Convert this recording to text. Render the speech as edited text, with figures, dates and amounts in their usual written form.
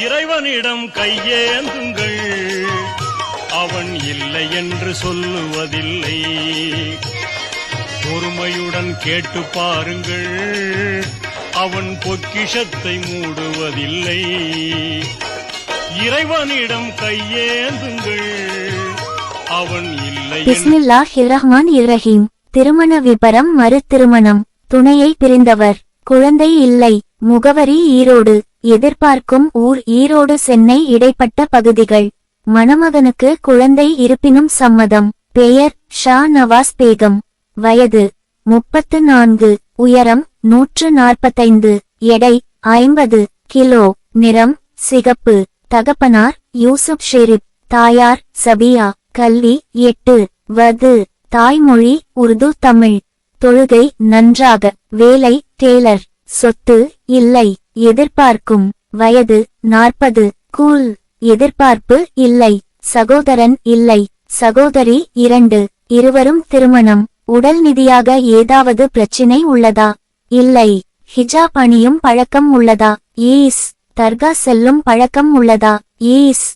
இறைவனிடம் கையேந்துங்கள், அவன் இல்லை என்று சொல்லுவதில்லை. பொறுமையுடன் கேட்டு பாருங்கள், அவன் பொக்கிஷத்தை மூடுவதில்லை. இறைவனிடம் கையேந்துங்கள், அவன் இல்லை. பிஸ்மில்லாஹிர் ரஹ்மானிர் ரஹீம். திருமண விபரம் மறு திருமணம். துணையை பிரிந்தவர். குழந்தை இல்லை. முகவரி ஈரோடு. எதிர்பார்க்கும் ஊர் ஈரோடு சென்னை இடைப்பட்ட பகுதிகள். மணமகனுக்கு குழந்தை இருப்பினும் சம்மதம். பெயர் ஷா நவாஸ் பேகம். வயது 34. உயரம் 145. எடை 50 கிலோ. நிறம் சிகப்பு. தகப்பனார் யூசுப் ஷெரீப். தாயார் சபியா. கல்வி 8 வது. தாய்மொழி உருது தமிழ். தொழுகை நன்றாக. வேலை டெய்லர். சொத்து இல்லை. எதிர்பார்க்கும் வயது 40. கூல். எதிர்பார்ப்பு இல்லை. சகோதரன் இல்லை. சகோதரி 2. இருவரும் திருமணம். உடல் நிதியாக ஏதாவது பிரச்சினை உள்ளதா? இல்லை. ஹிஜாப் அணியும் பழக்கம் உள்ளதா? ஈஸ். தர்கா செல்லும் பழக்கம் உள்ளதா? ஈஸ்.